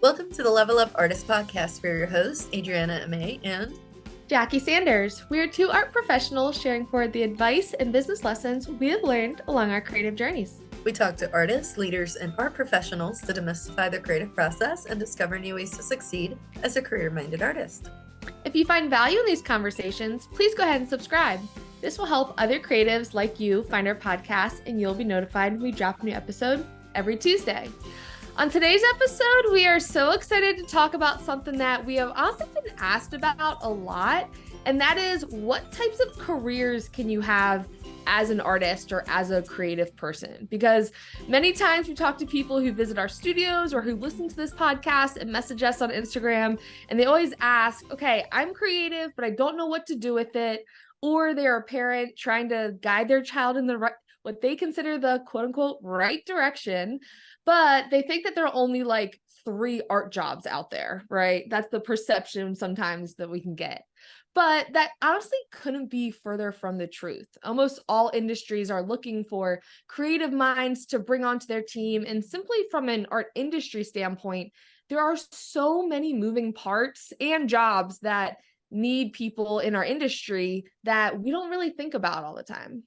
Welcome to the Level Up Artist Podcast. We're your hosts, Adriana May and Jackie Sanders. We are two art professionals sharing forward the advice and business lessons we have learned along our creative journeys. We talk to artists, leaders, and art professionals to demystify the creative process and discover new ways to succeed as a career-minded artist. If you find value in these conversations, please go ahead and subscribe. This will help other creatives like you find our podcast, and you'll be notified when we drop a new episode every Tuesday. On today's episode, we are so excited to talk about something that we have also been asked about a lot, and that is what types of careers can you have as an artist or as a creative person? Because many times we talk to people who visit our studios or who listen to this podcast and message us on Instagram, and they always ask, okay, I'm creative, but I don't know what to do with it. Or they're a parent trying to guide their child in the right, what they consider the quote unquote right direction, but they think that there are only like 3 art jobs out there, right? That's the perception sometimes that we can get. But that honestly couldn't be further from the truth. Almost all industries are looking for creative minds to bring onto their team. And simply from an art industry standpoint, there are so many moving parts and jobs that need people in our industry that we don't really think about all the time.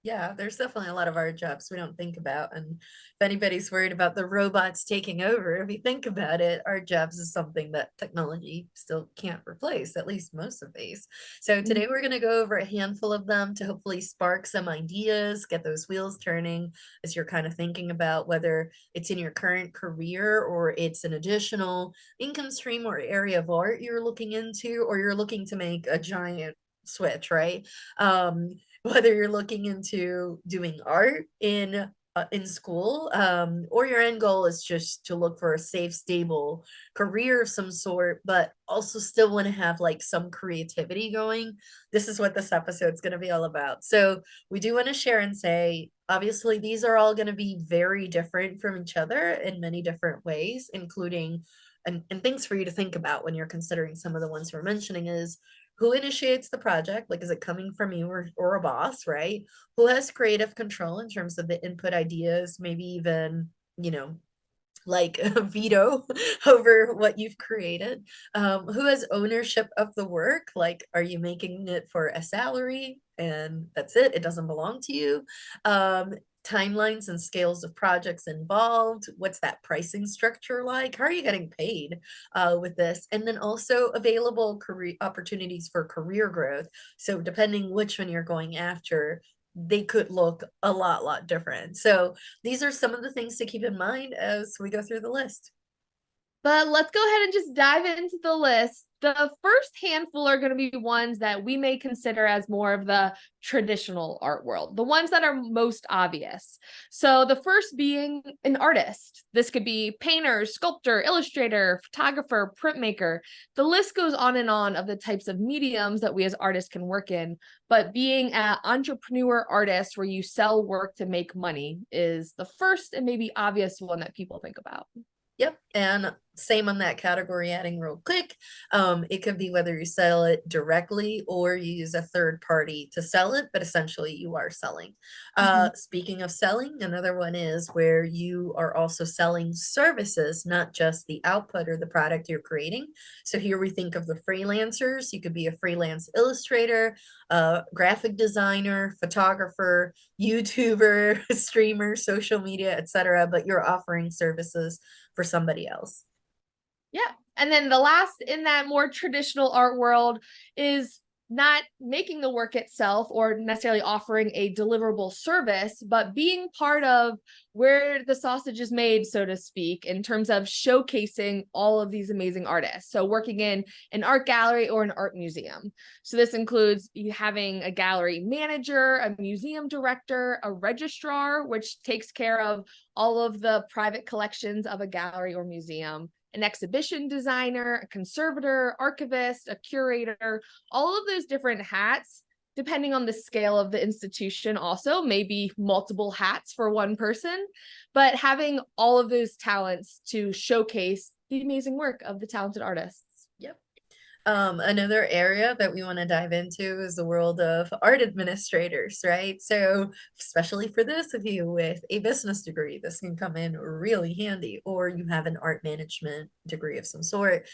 Yeah, there's definitely a lot of art jobs we don't think about. And if anybody's worried about the robots taking over, if you think about it, art jobs is something that technology still can't replace, at least most of these. So today we're going to go over a handful of them to hopefully spark some ideas, get those wheels turning as you're kind of thinking about whether it's in your current career or it's an additional income stream or area of art you're looking into, or you're looking to make a giant switch, right? Whether you're looking into doing art in school, or your end goal is just to look for a safe, stable career of some sort, but also still want to have like some creativity going. This is what this episode is going to be all about. So we do want to share and say, obviously, these are all going to be very different from each other in many different ways, including and things for you to think about when you're considering some of the ones we're mentioning is who initiates the project, like is it coming from you or a boss, right? Who has creative control in terms of the input ideas, maybe even, like a veto over what you've created. Who has ownership of the work, like are you making it for a salary and that's it doesn't belong to you? Timelines and scales of projects involved, what's that pricing structure like, how are you getting paid with this, and then also available career opportunities for career growth. So depending which one you're going after, they could look a lot different. So these are some of the things to keep in mind as we go through the list. But let's go ahead and just dive into the list. The first handful are going to be ones that we may consider as more of the traditional art world, the ones that are most obvious. So the first being an artist. This could be painter, sculptor, illustrator, photographer, printmaker. The list goes on and on of the types of mediums that we as artists can work in. But being an entrepreneur artist where you sell work to make money is the first and maybe obvious one that people think about. Yep. And same on that category, adding real quick. It could be whether you sell it directly or you use a third party to sell it, but essentially you are selling. Speaking of selling, another one is where you are also selling services, not just the output or the product you're creating. So here we think of the freelancers. You could be a freelance illustrator, graphic designer, photographer, YouTuber, streamer, social media, etc. But you're offering services for somebody else. Yeah. And then the last in that more traditional art world is not making the work itself or necessarily offering a deliverable service, but being part of where the sausage is made, so to speak, in terms of showcasing all of these amazing artists. So working in an art gallery or an art museum. So this includes you having a gallery manager, a museum director, a registrar, which takes care of all of the private collections of a gallery or museum, an exhibition designer, a conservator, archivist, a curator, all of those different hats, depending on the scale of the institution, also maybe multiple hats for one person, but having all of those talents to showcase the amazing work of the talented artists. Yep. Another area that we want to dive into is the world of art administrators, right? So, especially for those of you with a business degree, this can come in really handy, or you have an art management degree of some sort.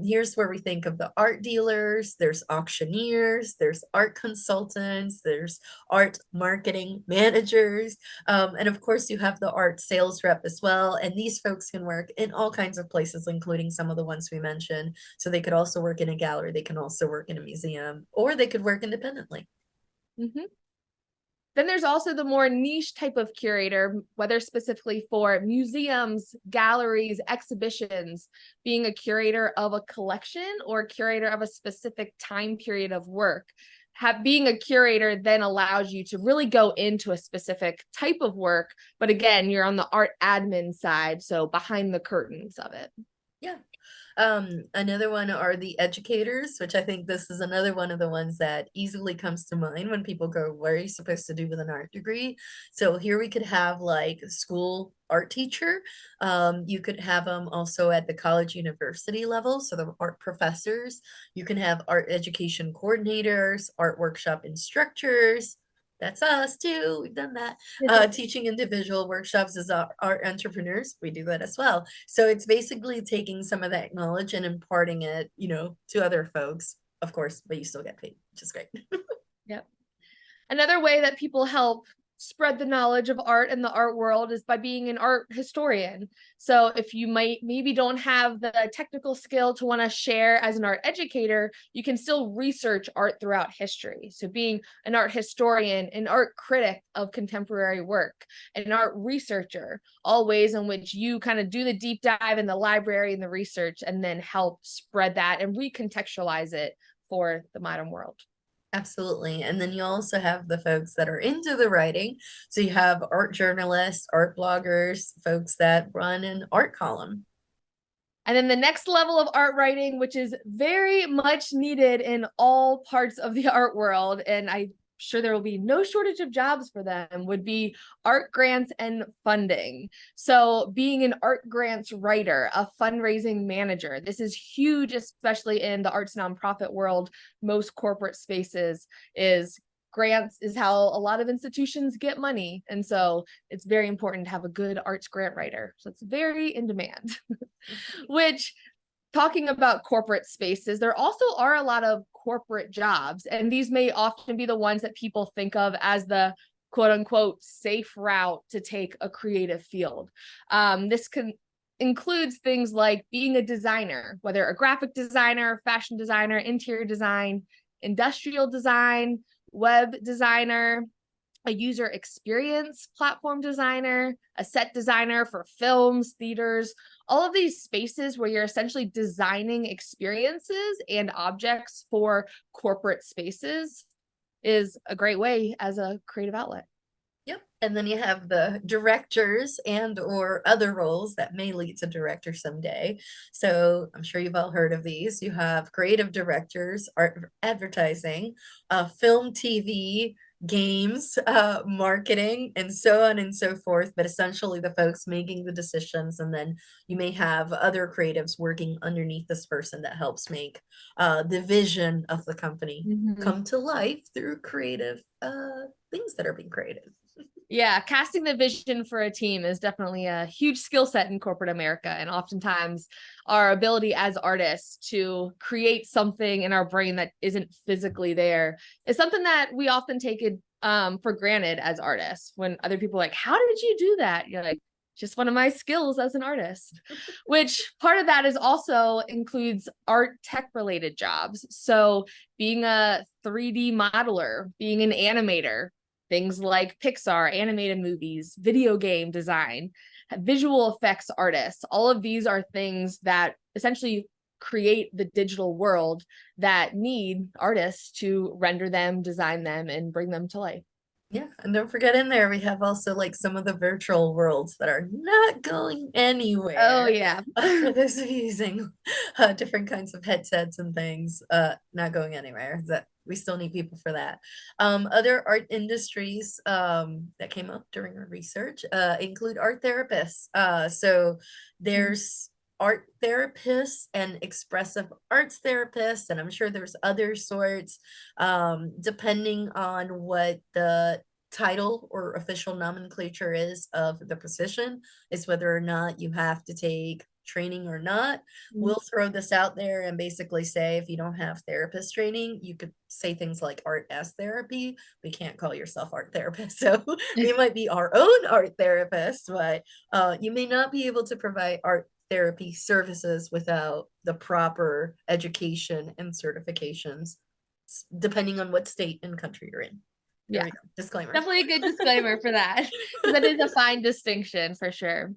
Here's where we think of the art dealers, there's auctioneers, there's art consultants, there's art marketing managers, and of course, you have the art sales rep as well. And these folks can work in all kinds of places, including some of the ones we mentioned. So they could also work in a gallery, they can also work in a museum, or they could work independently. Mm-hmm. Then there's also the more niche type of curator, whether specifically for museums, galleries, exhibitions, being a curator of a collection or a curator of a specific time period of work. Being a curator then allows you to really go into a specific type of work, but again, you're on the art admin side, so behind the curtains of it. Yeah. Another one are the educators, which I think this is another one of the ones that easily comes to mind when people go, what are you supposed to do with an art degree? So here we could have like school art teacher. You could have them also at the college university level, so the art professors. You can have art education coordinators, art workshop instructors. That's us too. We've done that. Teaching individual workshops as art entrepreneurs. We do that as well. So it's basically taking some of that knowledge and imparting it, to other folks, of course, but you still get paid, which is great. Yep. Another way that people help spread the knowledge of art in the art world is by being an art historian. So if you maybe don't have the technical skill to want to share as an art educator, you can still research art throughout history. So being an art historian, an art critic of contemporary work, an art researcher, all ways in which you kind of do the deep dive in the library and the research and then help spread that and recontextualize it for the modern world. Absolutely. And then you also have the folks that are into the writing. So you have art journalists, art bloggers, folks that run an art column. And then the next level of art writing, which is very much needed in all parts of the art world, and I'm sure there will be no shortage of jobs for them, would be art grants and funding. So being an art grants writer, a fundraising manager, this is huge, especially in the arts nonprofit world. Most corporate spaces is grants is how a lot of institutions get money. And so it's very important to have a good arts grant writer. So it's very in demand. Which, talking about corporate spaces, there also are a lot of corporate jobs, and these may often be the ones that people think of as the quote unquote safe route to take a creative field. This includes things like being a designer, whether a graphic designer, fashion designer, interior design, industrial design, web designer, a user experience platform designer, a set designer for films, theaters, all of these spaces where you're essentially designing experiences and objects for corporate spaces is a great way as a creative outlet. Yep. And then you have the directors and or other roles that may lead to director someday. So I'm sure you've all heard of these. You have creative directors, art advertising, film, TV, games, marketing, and so on and so forth. But essentially the folks making the decisions. And then you may have other creatives working underneath this person that helps make the vision of the company come to life through creative things that are being created. Yeah, casting the vision for a team is definitely a huge skill set in corporate America. And oftentimes our ability as artists to create something in our brain that isn't physically there is something that we often take it for granted as artists. When other people are like, how did you do that? You're like, just one of my skills as an artist. Which part of that is also includes art tech related jobs. So being a 3D modeler, being an animator, things like Pixar, animated movies, video game design, visual effects artists. All of these are things that essentially create the digital world that need artists to render them, design them, and bring them to life. Yeah, and don't forget in there we have also like some of the virtual worlds that are not going anywhere. Oh yeah. For those of you using different kinds of headsets and things, not going anywhere. That we still need people for that. Other art industries that came up during our research include art therapists. So there's art therapists and expressive arts therapists, and I'm sure there's other sorts, depending on what the title or official nomenclature is of the position, is whether or not you have to take training or not. We'll throw this out there and basically say if you don't have therapist training, you could say things like art as therapy. We can't call yourself art therapist. So we might be our own art therapist, but you may not be able to provide art therapy services without the proper education and certifications, depending on what state and country you're in. There Yeah, we go. Disclaimer. definitely a good disclaimer for that. That is a fine distinction for sure.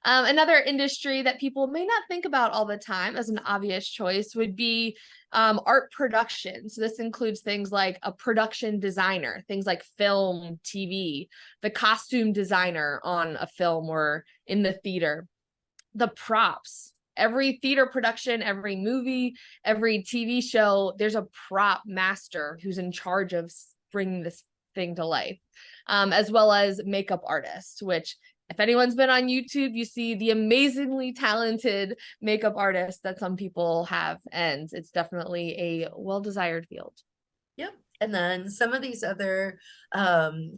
Another industry that people may not think about all the time as an obvious choice would be art production. So this includes things like a production designer, things like film, TV, the costume designer on a film or in the theater, the props. Every theater production, every movie, every TV show, there's a prop master who's in charge of bringing this thing to life, as well as makeup artists, which if anyone's been on YouTube, you see the amazingly talented makeup artists that some people have, and it's definitely a well-desired field. Yep. And then some of these other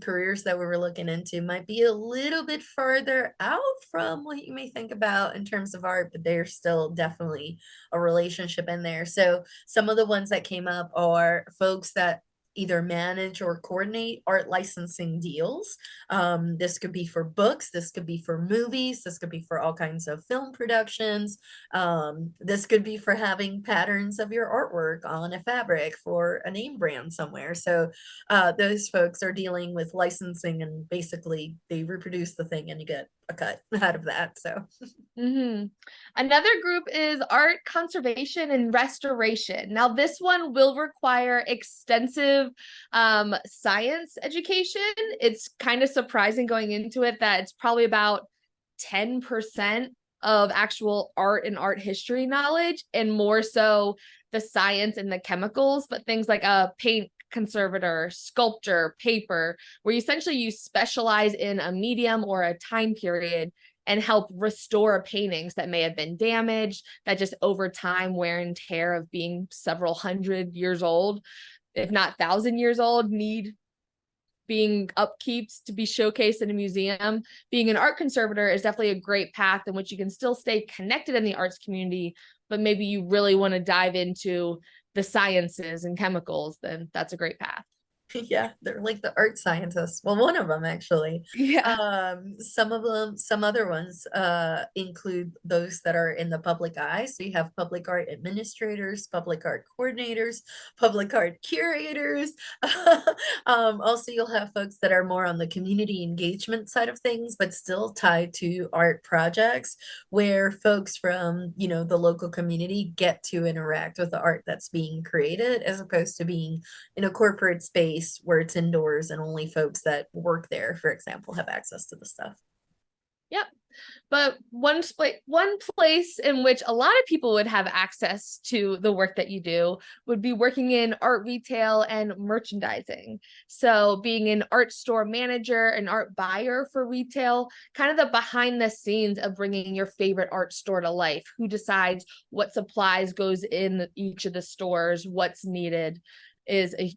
careers that we were looking into might be a little bit farther out from what you may think about in terms of art, but there's still definitely a relationship in there. So some of the ones that came up are folks that either manage or coordinate art licensing deals. This could be for books, this could be for movies, this could be for all kinds of film productions. This could be for having patterns of your artwork on a fabric for a name brand somewhere. So those folks are dealing with licensing, and basically they reproduce the thing and you get a cut out of that. So another group is art conservation and restoration. Now this one will require extensive science education. It's kind of surprising going into it that it's probably about 10% of actual art and art history knowledge, and more so the science and the chemicals, but things like a paint conservator, sculpture, paper, where essentially you specialize in a medium or a time period and help restore paintings that may have been damaged, that just over time wear and tear of being several hundred years old, if not 1,000 years old, need being upkeeped to be showcased in a museum. Being an art conservator is definitely a great path in which you can still stay connected in the arts community, but maybe you really want to dive into the sciences and chemicals, then that's a great path. yeah, they're like the art scientists. Well, one of them actually. Yeah. Some of them, some other ones include those that are in the public eye. So you have public art administrators, public art coordinators, public art curators. Also, you'll have folks that are more on the community engagement side of things, but still tied to art projects, where folks from, you know, the local community get to interact with the art that's being created, as opposed to being in a corporate space where it's indoors and only folks that work there, for example, have access to the stuff. Yep. But one place in which a lot of people would have access to the work that you do would be working in art retail and merchandising. So being an art store manager, an art buyer for retail, kind of the behind the scenes of bringing your favorite art store to life. Who decides what supplies goes in each of the stores, what's needed, is a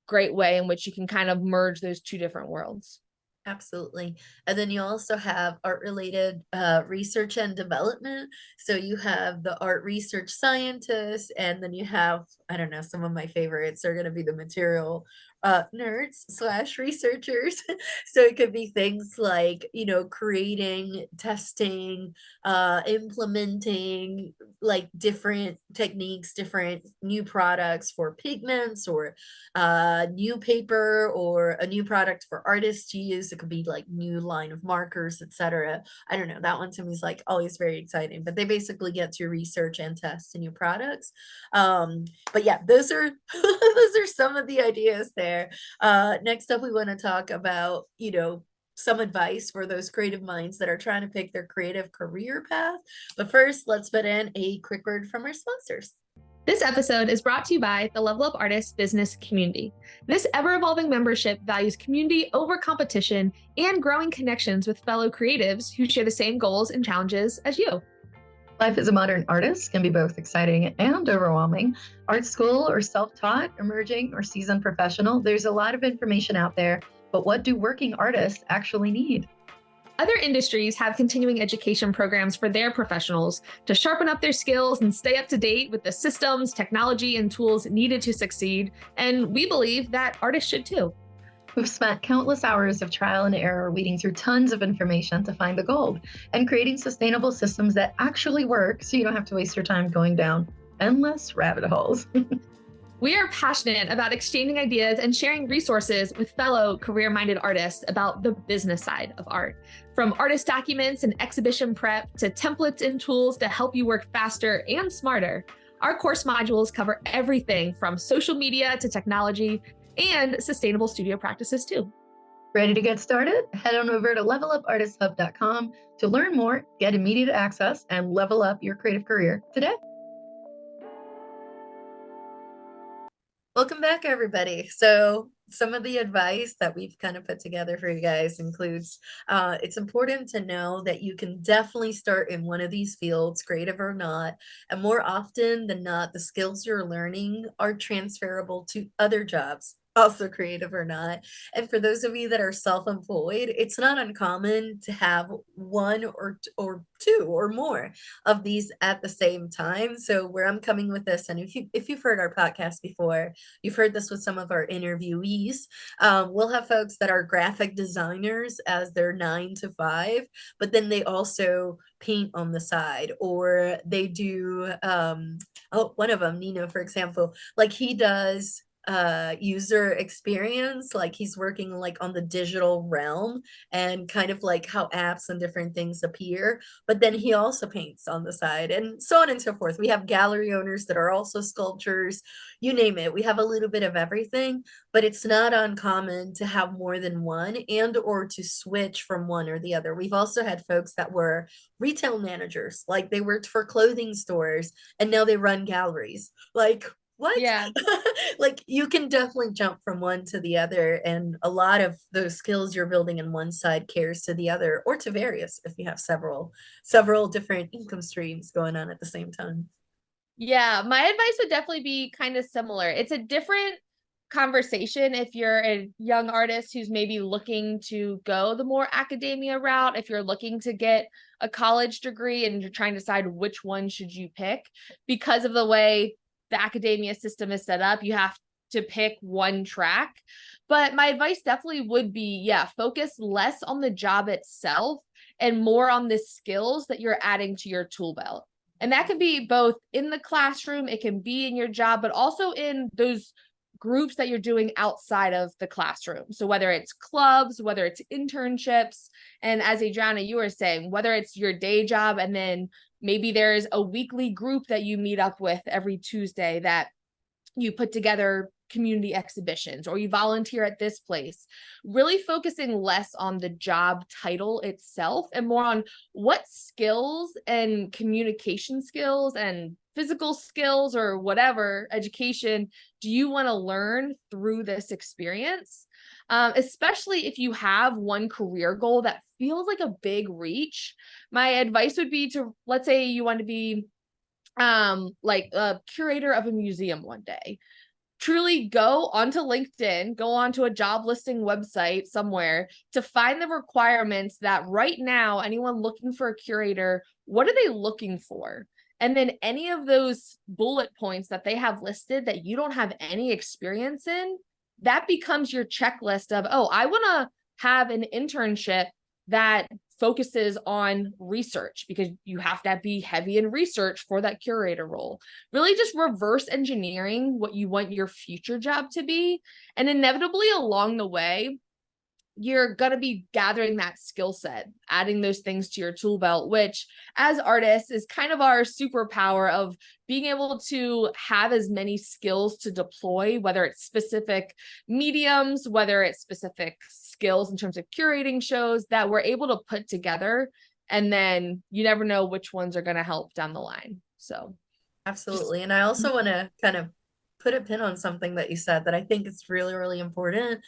great way in which you can kind of merge those two different worlds. Absolutely. And then you also have art related research and development. So you have the art research scientists, and then you have, I don't know, some of my favorites are going to be the material nerds slash researchers. So it could be things like, you know, creating, testing, implementing like different techniques, different new products for pigments, or new paper, or a new product for artists to use. It could be like new line of markers, etc. I don't know. That one to me is like always very exciting. But they basically get to research and test new products. But yeah, those are those are some of the ideas there. Next up, we want to talk about, you know, some advice for those creative minds that are trying to pick their creative career path. But first, let's put in a quick word from our sponsors. This episode is brought to you by the Level Up Artists Business Community. This ever-evolving membership values community over competition and growing connections with fellow creatives who share the same goals and challenges as you. Life as a modern artist can be both exciting and overwhelming. Art school or self taught, emerging or seasoned professional, there's a lot of information out there, but what do working artists actually need? Other industries have continuing education programs for their professionals to sharpen up their skills and stay up to date with the systems, technology, and tools needed to succeed. And we believe that artists should too. We've spent countless hours of trial and error weeding through tons of information to find the gold and creating sustainable systems that actually work so you don't have to waste your time going down endless rabbit holes. We are passionate about exchanging ideas and sharing resources with fellow career-minded artists about the business side of art. From artist documents and exhibition prep to templates and tools to help you work faster and smarter, our course modules cover everything from social media to technology and sustainable studio practices too. Ready to get started? Head on over to levelupartisthub.com to learn more, get immediate access, and level up your creative career today. Welcome back, everybody. So some of the advice that we've kind of put together for you guys includes it's important to know that you can definitely start in one of these fields, creative or not, and more often than not, the skills you're learning are transferable to other jobs, also creative or not. And for those of you that are self-employed, it's not uncommon to have one or two or more of these at the same time. So where I'm coming with this, and if you've heard our podcast before, you've heard this with some of our interviewees. We'll have folks that are graphic designers as their 9 to 5, but then they also paint on the side, or they do one of them, Nino, for example, like he does user experience, like he's working like on the digital realm and kind of like how apps and different things appear, but then he also paints on the side and so on and so forth. We have gallery owners that are also sculptors, you name it. We have a little bit of everything, but it's not uncommon to have more than one and or to switch from one or the other. We've also had folks that were retail managers, like they worked for clothing stores and now they run galleries. Like, what? Yeah. Like you can definitely jump from one to the other, and a lot of those skills you're building in one side carries to the other or to various if you have several different income streams going on at the same time. Yeah, my advice would definitely be kind of similar. It's a different conversation if you're a young artist who's maybe looking to go the more academia route, if you're looking to get a college degree and you're trying to decide which one should you pick. Because of the way the academia system is set up, you have to pick one track. But my advice definitely would be, yeah, focus less on the job itself and more on the skills that you're adding to your tool belt. And that can be both in the classroom, it can be in your job, but also in those groups that you're doing outside of the classroom. So whether it's clubs, whether it's internships, and as Adriana, you were saying, whether it's your day job and then maybe there's a weekly group that you meet up with every Tuesday that you put together community exhibitions, or you volunteer at this place, really focusing less on the job title itself and more on what skills and communication skills and physical skills or whatever education do you want to learn through this experience. Especially if you have one career goal that feels like a big reach. My advice would be to, let's say you want to be like a curator of a museum one day. Truly go onto LinkedIn, go onto a job listing website somewhere to find the requirements that right now, anyone looking for a curator, what are they looking for? And then any of those bullet points that they have listed that you don't have any experience in, that becomes your checklist of, oh, I want to have an internship that focuses on research, because you have to be heavy in research for that curator role. Really just reverse engineering what you want your future job to be. And inevitably along the way, you're going to be gathering that skill set, adding those things to your tool belt, which as artists is kind of our superpower of being able to have as many skills to deploy, whether it's specific mediums, whether it's specific skills in terms of curating shows that we're able to put together. And then you never know which ones are going to help down the line. So absolutely. And I also want to kind of put a pin on something that you said that I think is really, really important.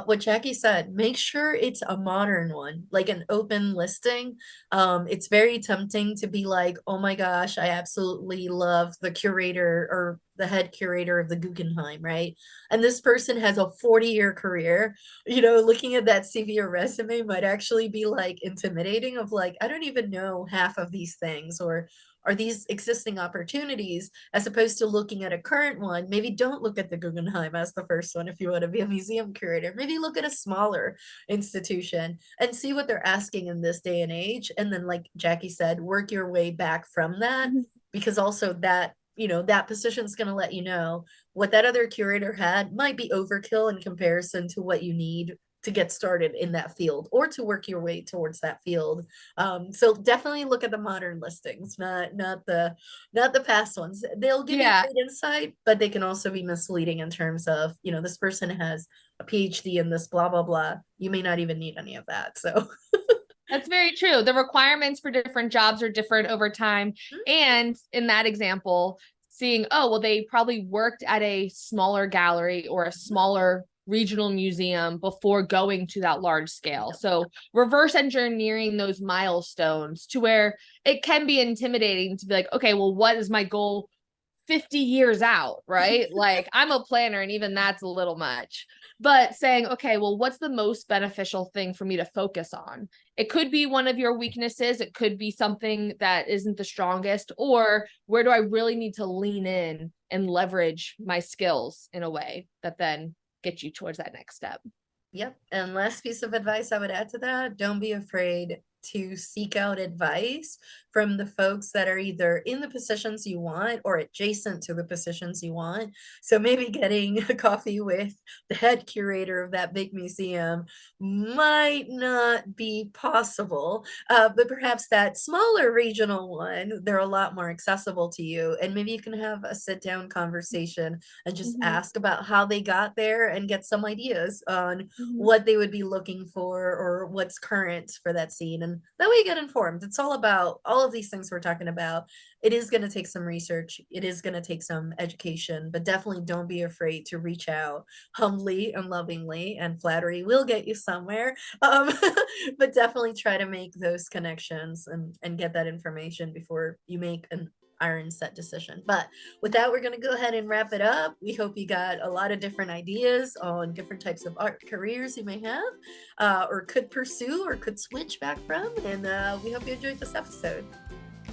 What Jackie said, make sure it's a modern one, like an open listing. It's very tempting to be like, oh my gosh, I absolutely love the curator or the head curator of the Guggenheim, right? And this person has a 40-year career. Looking at that CV or resume might actually be like intimidating of like, I don't even know half of these things, or are these existing opportunities, as opposed to looking at a current one. Maybe don't look at the Guggenheim as the first one if you want to be a museum curator. Maybe look at a smaller institution and see what they're asking in this day and age. And then, like Jackie said, work your way back from that, because also that, that position is going to let you know what that other curator had might be overkill in comparison to what you need to get started in that field or to work your way towards that field. So definitely look at the modern listings, not the past ones. They'll give you great insight, but they can also be misleading in terms of, this person has a PhD in this blah blah blah. You may not even need any of that. So that's very true. The requirements for different jobs are different over time. And in that example, seeing, oh, well, they probably worked at a smaller gallery or a smaller regional museum before going to that large scale. So reverse engineering those milestones to where it can be intimidating to be like, okay, well, what is my goal 50 years out, right? Like I'm a planner and even that's a little much. But saying, okay, well, what's the most beneficial thing for me to focus on? It could be one of your weaknesses. It could be something that isn't the strongest, or where do I really need to lean in and leverage my skills in a way that then get you towards that next step. Yep. And last piece of advice I would add to that, don't be afraid to seek out advice from the folks that are either in the positions you want or adjacent to the positions you want. So maybe getting a coffee with the head curator of that big museum might not be possible, but perhaps that smaller regional one, they're a lot more accessible to you. And maybe you can have a sit down conversation and just ask about how they got there and get some ideas on what they would be looking for or what's current for that scene. And that way you get informed. It's all about all of these things we're talking about. It is going to take some research. It is going to take some education, but definitely don't be afraid to reach out humbly and lovingly, and flattery will get you somewhere. But definitely try to make those connections and get that information before you make an iron set decision. But with that, we're going to go ahead and wrap it up. We hope you got a lot of different ideas on different types of art careers you may have, or could pursue, or could switch back from. And we hope you enjoyed this episode.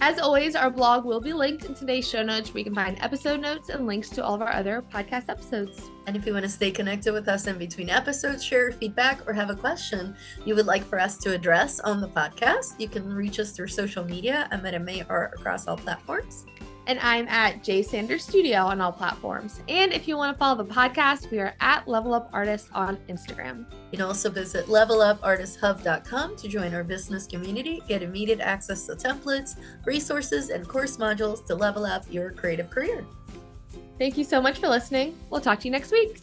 As always, our blog will be linked in today's show notes, where you can find episode notes and links to all of our other podcast episodes. And if you want to stay connected with us in between episodes, share feedback, or have a question you would like for us to address on the podcast, you can reach us through social media. I'm at May Art across all platforms. And I'm at J Sanders Studio on all platforms. And if you want to follow the podcast, we are at Level Up Artist on Instagram. You can also visit levelupartisthub.com to join our business community, get immediate access to templates, resources, and course modules to level up your creative career. Thank you so much for listening. We'll talk to you next week.